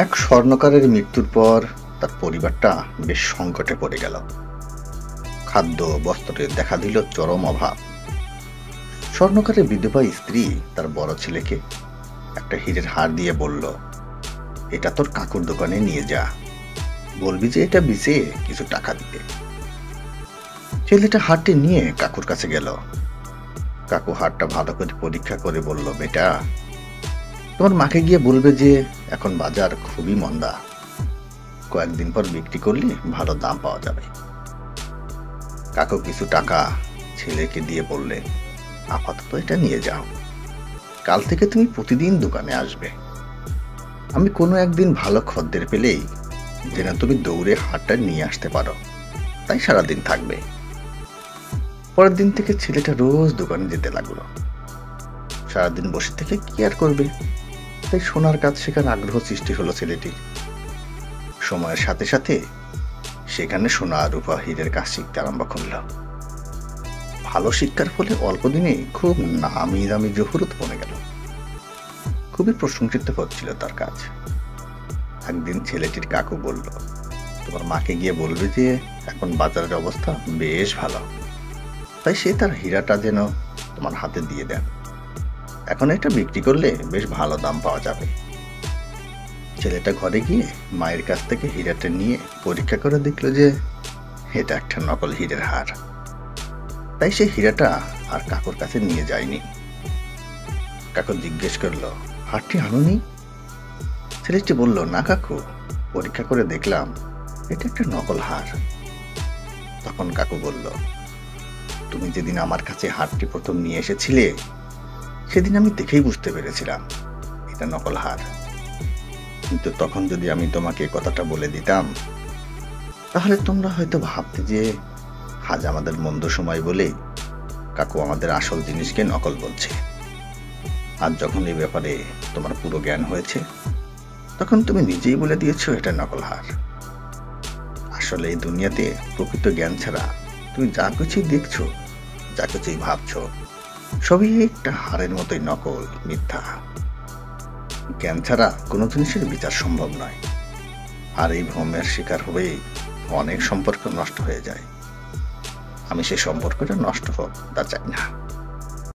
এক স্বর্ণকারের মৃত্যুর পর তার পরিবারটা বেশ সংকটে পড়ে গেল। খাদ্য বস্ত্রে দেখা দিল চরম অভাব। স্বর্ণকারের বিধবা স্ত্রী তার বড় ছেলেকে একটা হীরের হার দিয়ে বলল, এটা তোর কাকুর দোকানে নিয়ে যা, বলবি যে এটা বেচে কিছু টাকা দিতে। ছেলেটা হারটি নিয়ে কাকুর কাছে গেল। কাকু হারটা ভালো করে পরীক্ষা করে বলল, বেটা, তোমার মাকে গিয়ে বলবে যে এখন বাজার খুবই মন্দা, কয়েকদিন পর বিক্রি করলে ভালো দাম পাওয়া যাবে। কাকু কিছু টাকা ছেলেকে দিয়ে বললেন, আপাতত এটা নিয়ে যাও, কাল থেকে তুমি প্রতিদিন দোকানে আসবে। আমি কোনো একদিন ভালো খদ্দের পেলেই যেন তুমি দৌড়ে হাটটা নিয়ে আসতে পারো, তাই সারাদিন থাকবে। পরের দিন থেকে ছেলেটা রোজ দোকানে যেতে লাগলো। সারাদিন বসে থেকে কি আর করবে, তাই সোনার কাজ শেখার আগ্রহ সৃষ্টি হলো ছেলেটির। সময়ের সাথে সাথে সেখানে সোনা রূপা হীরের কাজ শিখতে আরম্ভ করল। ভালো শিক্ষার ফলে অল্প দিনেই খুব নামি দামি জহুরত বনে গেল। খুবই প্রশংসিত হচ্ছিল তার কাজ। একদিন ছেলেটির কাকু বলল, তোমার মাকে গিয়ে বলবে যে এখন বাজারের অবস্থা বেশ ভালো, তাই সে তার হীরাটা যেন তোমার হাতে দিয়ে দেন। এখন এটা বিক্রি করলে বেশ ভালো দাম পাওয়া যাবে। ছেলেটা ঘরে গিয়ে মায়ের কাছ থেকে হীরাটা নিয়ে পরীক্ষা করে দেখলো যে এটা একটা নকল হীরের হার। তাই সে হীরাটা আর কাকুর কাছে নিয়ে যায়নি। কাকু জিজ্ঞেস করলো, হারটি আনোনি? ছেলেটি বলল, না কাকু, পরীক্ষা করে দেখলাম এটা একটা নকল হার। তখন কাকু বলল, তুমি যেদিন আমার কাছে হারটি প্রথম নিয়ে এসেছিলে সেদিন আমি দেখেই বুঝতে পেরেছিলাম এটা নকল হার। কিন্তু তখন যদি আমি তোমাকে কথাটা বলে দিতাম তাহলে তোমরা হয়তো ভাবতে যে আজ আমাদের মন্দ সময় বলে কাকু আমাদের আসল জিনিসকে নকল বলছে। আজ যখন এই ব্যাপারে তোমার পুরো জ্ঞান হয়েছে তখন তুমি নিজেই বলে দিয়েছো এটা নকল হার। আসলে এই দুনিয়াতে প্রকৃত জ্ঞান ছাড়া তুমি যা কিছুই দেখছো, যা কিছুই ভাবছো, সবই একটা হারের মতোই নকল, মিথ্যা। জ্ঞান ছাড়া কোনো জিনিসের বিচার সম্ভব নয়। আর এই ভ্রমের শিকার হবেই অনেক সম্পর্ক নষ্ট হয়ে যায়। আমি সেই সম্পর্কটা নষ্ট হোক তা চাই না।